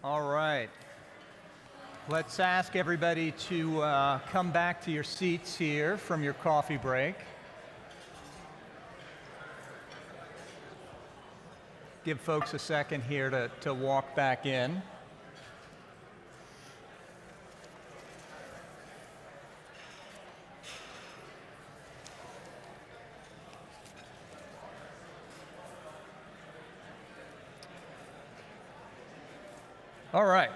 All right. Let's ask everybody to come back to your seats here from your coffee break. Give folks a second here to walk back in. All right.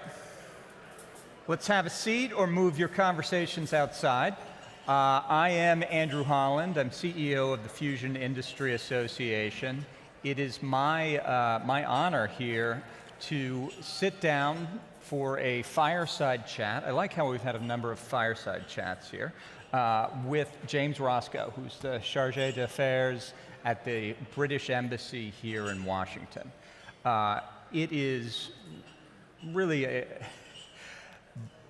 Let's have a seat or move your conversations outside. I am Andrew Holland. I'm CEO of the Fusion Industry Association. It is my honor here to sit down for a fireside chat. I like how we've had a number of fireside chats here with James Roscoe, who's the Chargé d'Affaires at the British Embassy here in Washington. It is really,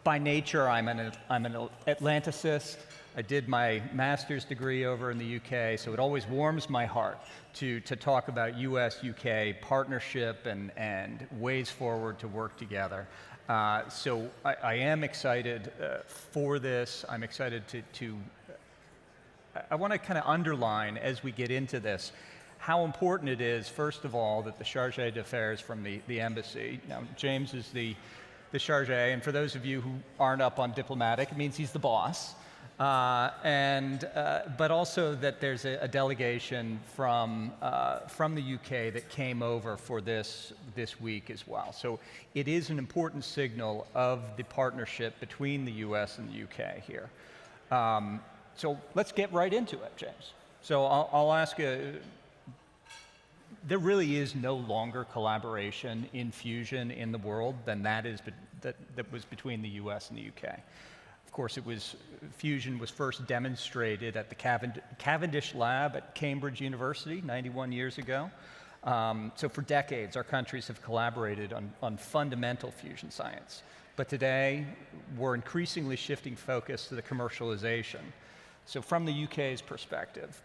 by nature, I'm an Atlanticist. I did my master's degree over in the UK, so it always warms my heart to talk about US-UK partnership and ways forward to work together. So I am excited for this. I'm excited I want to kind of underline as we get into this how important it is, first of all, that the Chargé d'Affaires from the embassy. Now, James is the Chargé, and for those of you who aren't up on diplomatic, it means he's the boss. But also that there's a delegation from the UK that came over for this week as well. So it is an important signal of the partnership between the US and the UK here. So let's get right into it, James. So I'll ask there really is no longer collaboration in fusion in the world than that was between the US and the UK. Of course, fusion was first demonstrated at the Cavendish Lab at Cambridge University 91 years ago. So for decades, our countries have collaborated on fundamental fusion science. But today, we're increasingly shifting focus to the commercialization. So from the UK's perspective,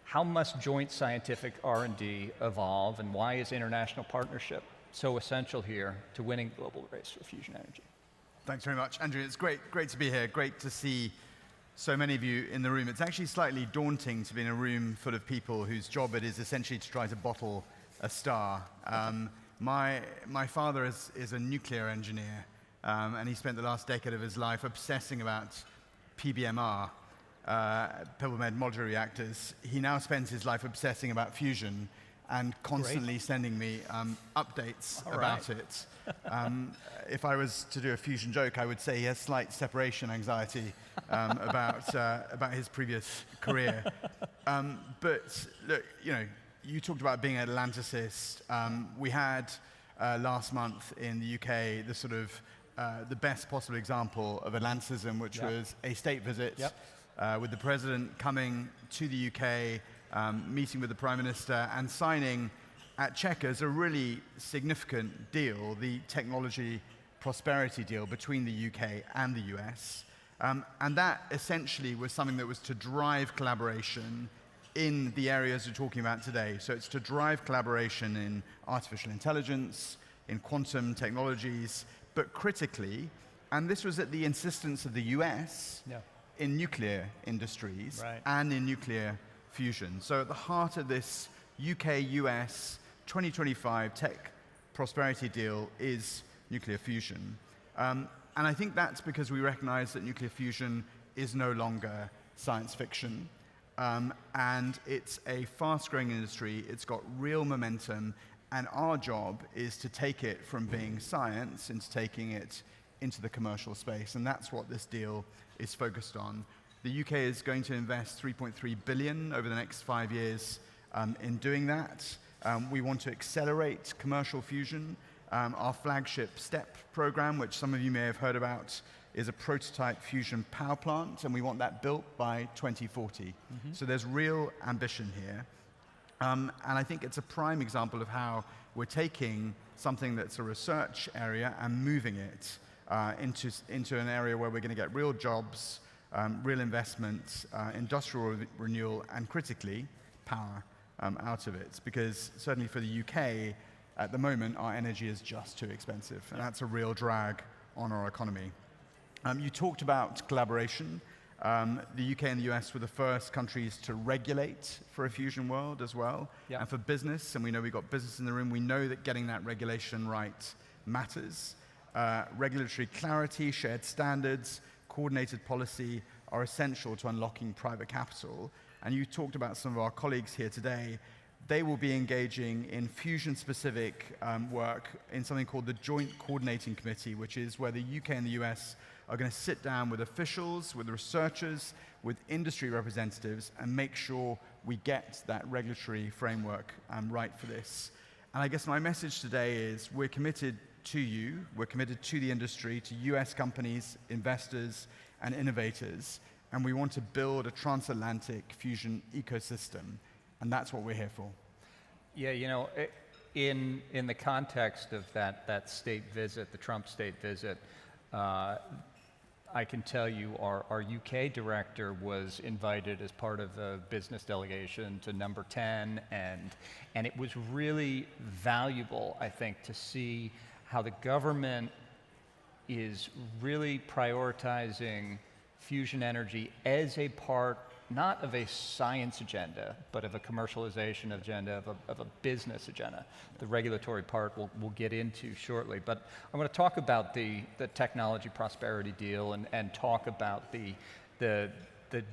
how must joint scientific R&D evolve, and why is international partnership so essential here to winning the global race for fusion energy? Thanks very much, Andrew. It's great to be here. Great to see so many of you in the room. It's actually slightly daunting to be in a room full of people whose job it is essentially to try to bottle a star. My father is a nuclear engineer, and he spent the last decade of his life obsessing about PBMR, pebble modular reactors. He now spends his life obsessing about fusion and constantly sending me updates about it. If I was to do a fusion joke, I would say he has slight separation anxiety about his previous career. But look, you talked about being an Atlanticist. We had last month in the UK the best possible example of Atlanticism, which was a state visit. With the president coming to the UK, meeting with the Prime Minister and signing at Chequers a really significant deal, the technology prosperity deal between the UK and the US. And that essentially was something that was to drive collaboration in the areas we're talking about today. So it's to drive collaboration in artificial intelligence, in quantum technologies, but critically, and this was at the insistence of the US, in nuclear industries and in nuclear fusion. So at the heart of this UK-US 2025 tech prosperity deal is nuclear fusion. And I think that's because we recognize that nuclear fusion is no longer science fiction. And it's a fast-growing industry. It's got real momentum. And our job is to take it from being science into taking it into the commercial space. And that's what this deal is focused on. The UK is going to invest 3.3 billion over the next 5 years in doing that. We want to accelerate commercial fusion. Our flagship STEP program, which some of you may have heard about, is a prototype fusion power plant, and we want that built by 2040. So there's real ambition here. And I think it's a prime example of how we're taking something that's a research area and moving it into an area where we're going to get real jobs, real investments, industrial renewal, and critically, power out of it. Because certainly for the UK, At the moment, our energy is just too expensive, and that's a real drag on our economy. You talked about collaboration. The UK and the US were the first countries to regulate for a fusion world as well, and for business, and we know we've got business in the room, we know that getting that regulation right matters. Regulatory clarity, shared standards, coordinated policy are essential to unlocking private capital. And you talked about some of our colleagues here today. They will be engaging in fusion-specific work in something called the Joint Coordinating Committee, which is where the UK and the US are going to sit down with officials, with researchers, with industry representatives, and make sure we get that regulatory framework right for this. And I guess my message today is we're committed to you, we're committed to the industry, to US companies, investors, and innovators, and we want to build a transatlantic fusion ecosystem. And that's what we're here for. Yeah, you know, in the context of that state visit, the Trump state visit, I can tell you our UK director was invited as part of a business delegation to number 10, and it was really valuable, I think, to see how the government is really prioritizing fusion energy as a part not of a science agenda, but of a commercialization agenda, of a business agenda. The regulatory part we'll get into shortly. But I want to talk about the technology prosperity deal and talk about the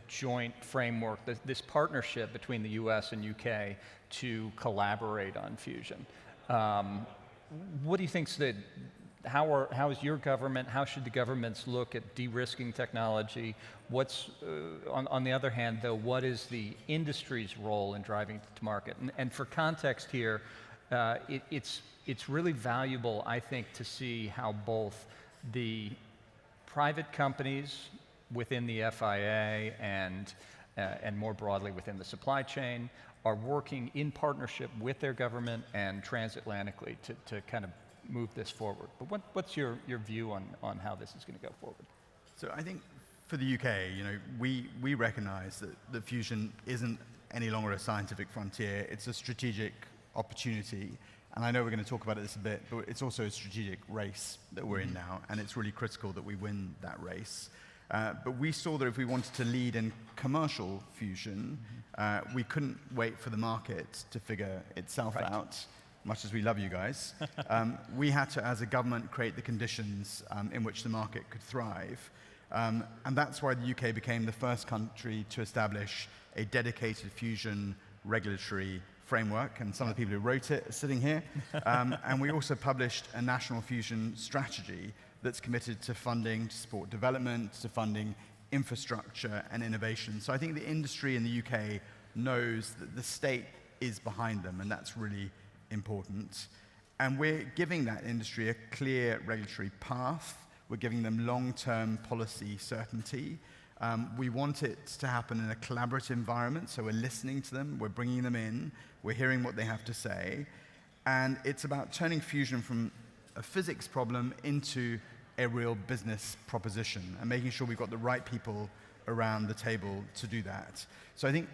joint framework, this partnership between the US and UK to collaborate on fusion. What do you think's how is your government, how should the governments look at de-risking technology? What's, on the other hand, though, what is the industry's role in driving it to market? And for context here, it's really valuable, I think, to see how both the private companies within the FIA and more broadly within the supply chain are working in partnership with their government and transatlantically to kind of move this forward. But what's your view on how this is going to go forward? So I think for the UK, you know, we recognize that fusion isn't any longer a scientific frontier. It's a strategic opportunity. And I know we're going to talk about this a bit, but it's also a strategic race that we're in now, and it's really critical that we win that race. But we saw that if we wanted to lead in commercial fusion, we couldn't wait for the market to figure itself out. Much as we love you guys, we had to, as a government, create the conditions in which the market could thrive. And that's why the UK became the first country to establish a dedicated fusion regulatory framework, and some of the people who wrote it are sitting here. And we also published a national fusion strategy that's committed to funding, to support development, to funding infrastructure and innovation. So I think the industry in the UK knows that the state is behind them, and that's really important. And we're giving that industry a clear regulatory path. We're giving them long-term policy certainty. We want it to happen in a collaborative environment, so we're listening to them, we're bringing them in, we're hearing what they have to say. And it's about turning fusion from a physics problem into a real business proposition and making sure we've got the right people around the table to do that. So I think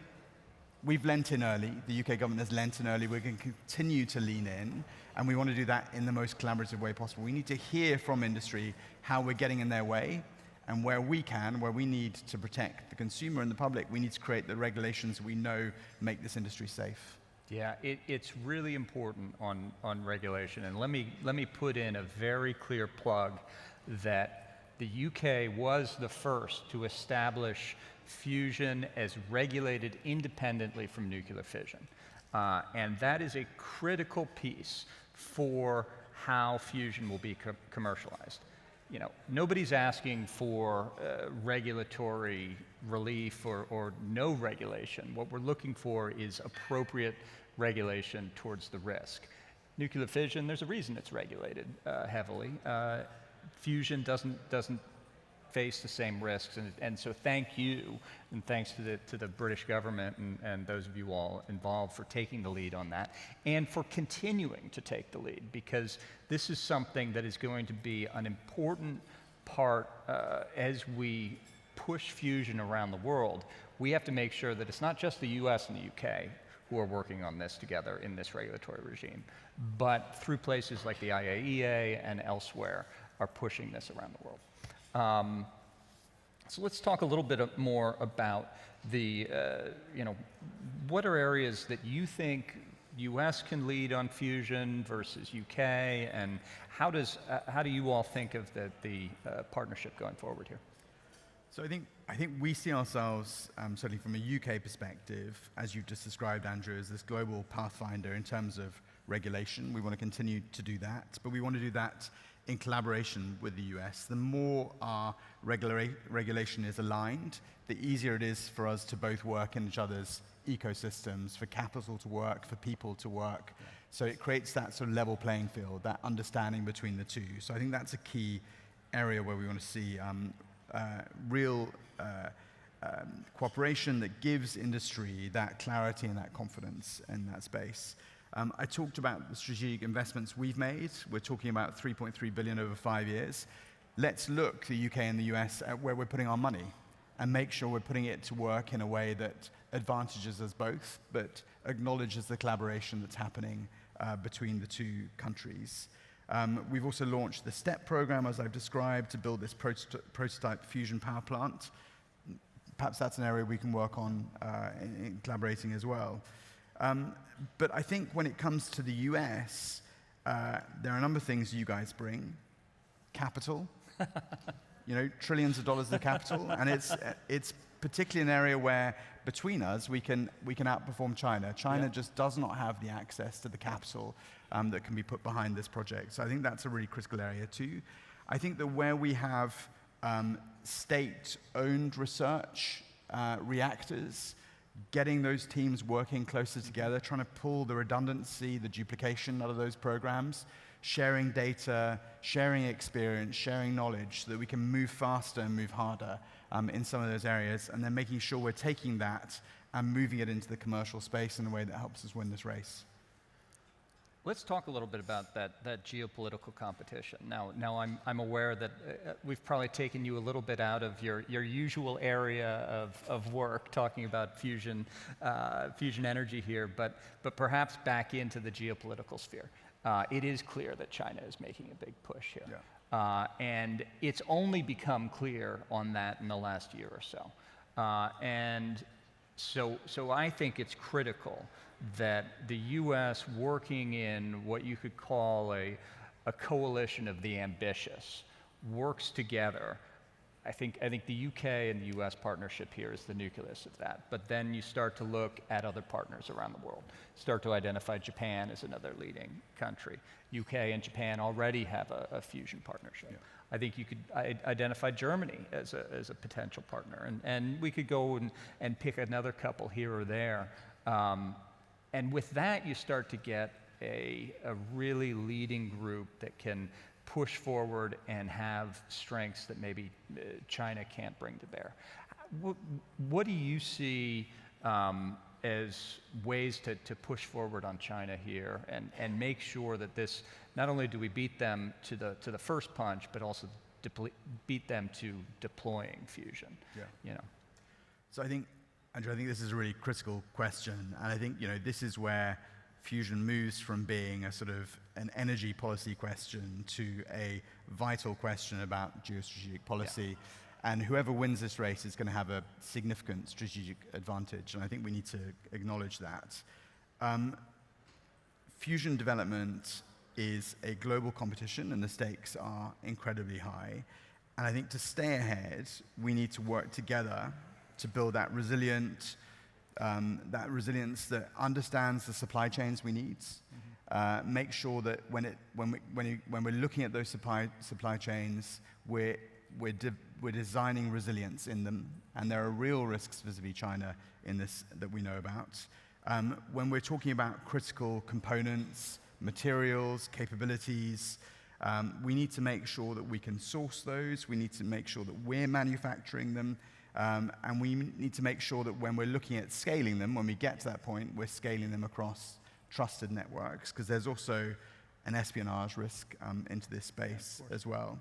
we've lent in early, the UK government has lent in early, we're going to continue to lean in, and we want to do that in the most collaborative way possible. We need to hear from industry how we're getting in their way, and where we can, where we need to protect the consumer and the public, we need to create the regulations we know make this industry safe. Yeah, it's really important on regulation, and let me put in a very clear plug that the UK was the first to establish fusion as regulated independently from nuclear fission. And that is a critical piece for how fusion will be commercialized. You know, nobody's asking for regulatory relief or no regulation. What we're looking for is appropriate regulation towards the risk. Nuclear fission, there's a reason it's regulated heavily. Fusion doesn't face the same risks, and so thank you, and thanks to the British government and those of you all involved for taking the lead on that, and for continuing to take the lead, because this is something that is going to be an important part as we push fusion around the world. We have to make sure that it's not just the US and the UK. who are working on this together in this regulatory regime. But through places like the IAEA and elsewhere are pushing this around the world. So let's talk a little bit more about the, what are areas that you think US can lead on fusion versus UK, and how do you all think of the partnership going forward here? So I think we see ourselves, certainly from a UK perspective, as you've just described, Andrew, as this global pathfinder in terms of regulation. We want to continue to do that, but we want to do that in collaboration with the US. The more our regulation is aligned, the easier it is for us to both work in each other's ecosystems, for capital to work, for people to work. So it creates that sort of level playing field, that understanding between the two. So I think that's a key area where we want to see real cooperation that gives industry that clarity and that confidence in that space. I talked about the strategic investments we've made. We're talking about 3.3 billion over 5 years. Let's look, the UK and the US, at where we're putting our money and make sure we're putting it to work in a way that advantages us both, but acknowledges the collaboration that's happening between the two countries. We've also launched the STEP program, as I've described, to build this prototype fusion power plant. Perhaps that's an area we can work on in collaborating as well. But I think when it comes to the US, there are a number of things you guys bring. Capital, trillions of dollars of capital, and it's particularly an area where between us we can outperform China. China just does not have the access to the capital that can be put behind this project. So I think that's a really critical area too. I think that where we have state-owned research reactors, getting those teams working closer together, trying to pull the redundancy, the duplication out of those programs, sharing data, sharing experience, sharing knowledge, so that we can move faster and move harder in some of those areas, and then making sure we're taking that and moving it into the commercial space in a way that helps us win this race. Let's talk a little bit about that geopolitical competition. Now I'm aware that we've probably taken you a little bit out of your usual area of work, talking about fusion energy here, but perhaps back into the geopolitical sphere. It is clear that China is making a big push here. Yeah. And it's only become clear on that in the last year or so. And so I think it's critical that the US, working in what you could call a coalition of the ambitious, works together. I think the UK and the US partnership here is the nucleus of that. But then you start to look at other partners around the world. Start to identify Japan as another leading country. UK and Japan already have a fusion partnership. Yeah. I think you could identify Germany as a potential partner. And we could go and pick another couple here or there. And with that, you start to get a really leading group that can push forward and have strengths that maybe China can't bring to bear. What do you see as ways to push forward on China here and make sure that this, not only do we beat them to the first punch, but also beat them to deploying fusion? Yeah. So I think, Andrew, this is a really critical question, and I think this is where fusion moves from being a sort of an energy policy question to a vital question about geostrategic policy. Yeah. And whoever wins this race is going to have a significant strategic advantage, and I think we need to acknowledge that. Fusion development is a global competition, and the stakes are incredibly high. And I think to stay ahead, we need to work together to build that resilience that understands the supply chains we need. Mm-hmm. Make sure that when we're looking at those supply chains, we're designing resilience in them, and there are real risks vis-a-vis China in this that we know about. When we're talking about critical components, materials, capabilities, we need to make sure that we can source those. We need to make sure that we're manufacturing them. And we need to make sure that when we're looking at scaling them, when we get to that point, we're scaling them across trusted networks, because there's also an espionage risk into this space as well.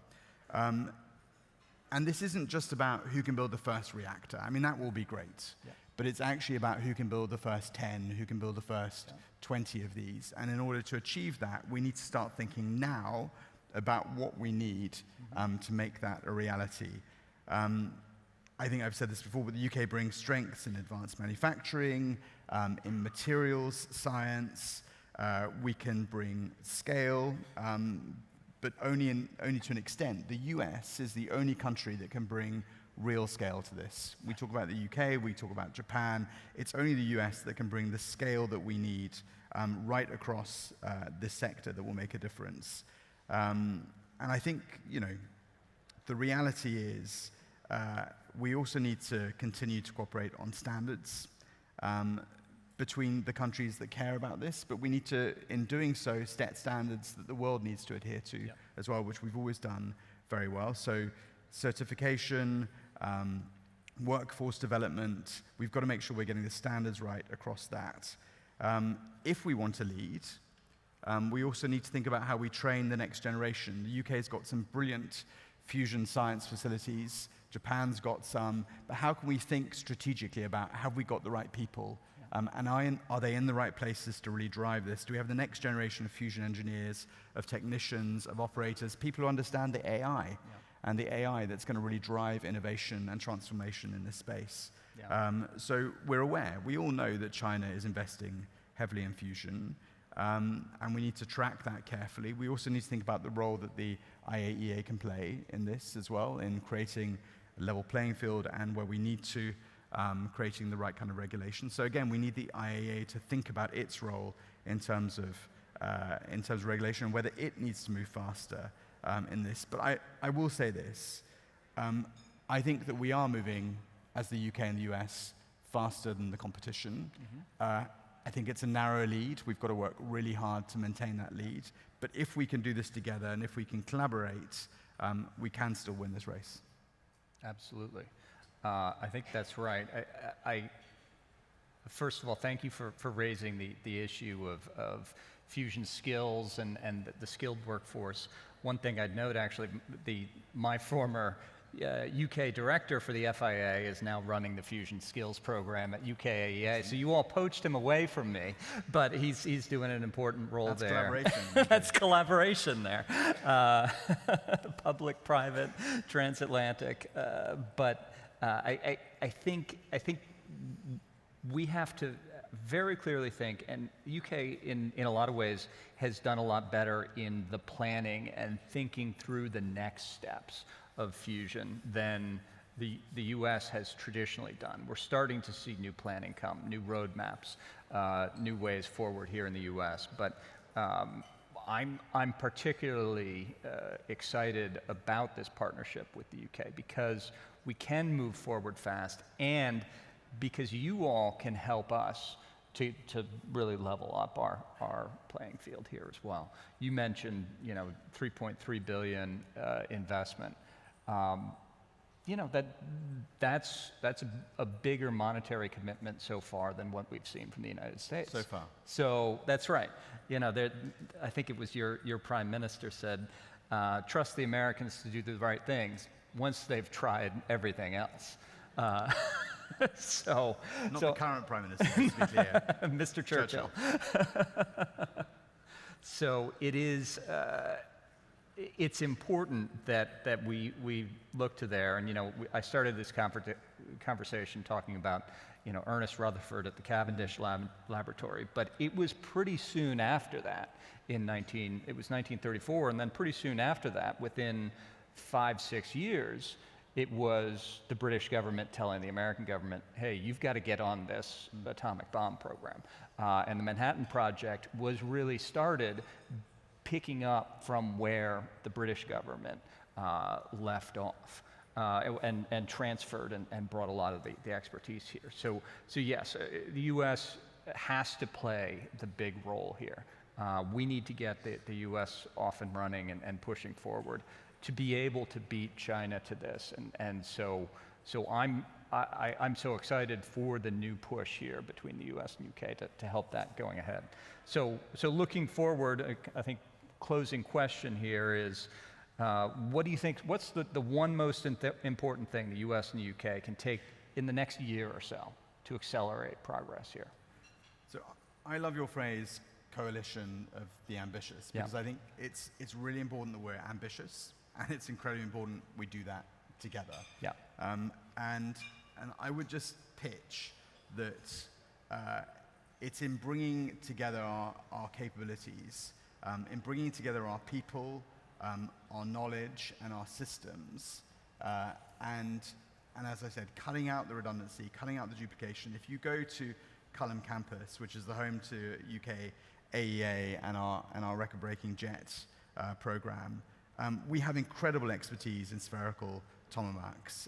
And this isn't just about who can build the first reactor. I mean, that will be great. Yeah. but it's actually about who can build the first 10, who can build the first 20 of these. And in order to achieve that, we need to start thinking now about what we need to make that a reality. I think I've said this before, but the UK brings strengths in advanced manufacturing, in materials science. We can bring scale, but only to an extent. The US is the only country that can bring real scale to this. We talk about the UK, we talk about Japan. It's only the US that can bring the scale that we need right across this sector that will make a difference. And I think, the reality is we also need to continue to cooperate on standards between the countries that care about this, but we need to, in doing so, set standards that the world needs to adhere to as well, which we've always done very well. So certification, workforce development, we've got to make sure we're getting the standards right across that. If we want to lead, we also need to think about how we train the next generation. The UK's got some brilliant fusion science facilities. Japan's got some, but how can we think strategically about have we got the right people? And are they in the right places to really drive this? Do we have the next generation of fusion engineers, of technicians, of operators, people who understand the AI, and the AI that's going to really drive innovation and transformation in this space? So we're aware, we all know that China is investing heavily in fusion, and we need to track that carefully. We also need to think about the role that the IAEA can play in this as well, in creating a level playing field and where we need to creating the right kind of regulation. So again, we need the IAEA to think about its role in terms of regulation and whether it needs to move faster in this. But I will say this, I think that we are moving, as the UK and the US, faster than the competition. I think it's a narrow lead. We've got to work really hard to maintain that lead. But if we can do this together and if we can collaborate, we can still win this race. Absolutely. I think that's right. First of all, thank you for raising the issue of fusion skills and the skilled workforce. One thing I'd note, actually, my former UK director for the FIA is now running the fusion skills program at UKAEA. So you all poached him away from me, but he's doing an important role there. Collaboration. That's collaboration there. Public, private, transatlantic. But I think we have to very clearly think, and UK in a lot of ways has done a lot better in the planning and thinking through the next steps of fusion than the US has traditionally done. We're starting to see new planning come, new roadmaps, new ways forward here in the US. But I'm particularly excited about this partnership with the UK because we can move forward fast and because you all can help us to really level up our playing field here as well. You mentioned, $3.3 billion investment. That's a bigger monetary commitment so far than what we've seen from the United States. So far. So that's right. I think it was your prime minister said, trust the Americans to do the right things once they've tried everything else. Not the current prime minister, to be clear. Mr. Churchill. So it is. It's important that we look to there, and I started this conversation talking about Ernest Rutherford at the Cavendish Laboratory, but it was pretty soon after that it was 1934, and then pretty soon after that, within 5-6 years, it was the British government telling the American government, hey, you've got to get on this atomic bomb program, and the Manhattan Project was really started picking up from where the British government left off and transferred and brought a lot of the expertise here. So yes, the U.S. has to play the big role here. We need to get the U.S. off and running and pushing forward to be able to beat China to this. And so I'm so excited for the new push here between the U.S. and U.K. to help that going ahead. So looking forward, I think closing question here is, what do you think, what's the one most important thing the U.S. and the U.K. can take in the next year or so to accelerate progress here? So I love your phrase, coalition of the ambitious, Yeah. because I think it's really important that we're ambitious, and it's incredibly important we do that together. Yeah. And I would just pitch that it's in bringing together our capabilities, in bringing together our people, our knowledge, and our systems, and as I said, cutting out the redundancy, cutting out the duplication. If you go to Culham campus, which is the home to UK AEA and our record-breaking JET program, we have incredible expertise in spherical tomahawks,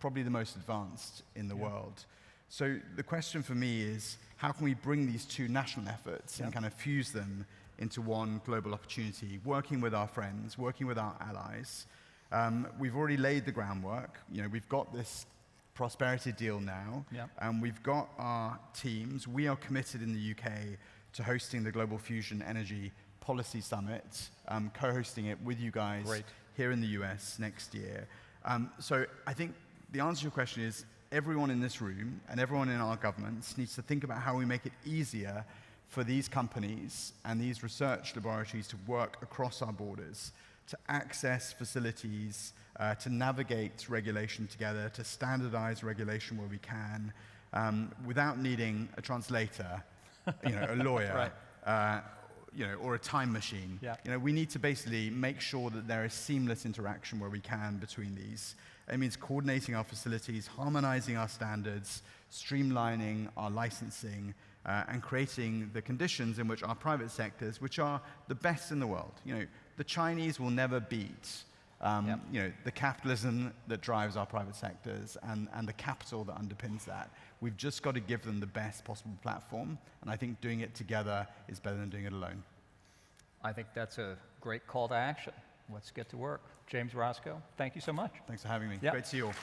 probably the most advanced in the world. So the question for me is, how can we bring these two national efforts and kind of fuse them into one global opportunity, working with our friends, working with our allies? We've already laid the groundwork. We've got this prosperity deal now, and we've got our teams. We are committed in the UK to hosting the Global Fusion Energy Policy Summit, co-hosting it with you guys here in the US next year. So I think the answer to your question is, everyone in this room and everyone in our governments needs to think about how we make it easier for these companies and these research laboratories to work across our borders, to access facilities, to navigate regulation together, to standardize regulation where we can, without needing a translator, a lawyer, or a time machine. We need to basically make sure that there is seamless interaction where we can between these. It means coordinating our facilities, harmonizing our standards, streamlining our licensing, and creating the conditions in which our private sectors, which are the best in the world, the Chinese will never beat the capitalism that drives our private sectors and the capital that underpins that. We've just got to give them the best possible platform, and I think doing it together is better than doing it alone. I think that's a great call to action. Let's get to work. James, Roscoe, thank you so much. Thanks for having me. Yep. Great to see you all.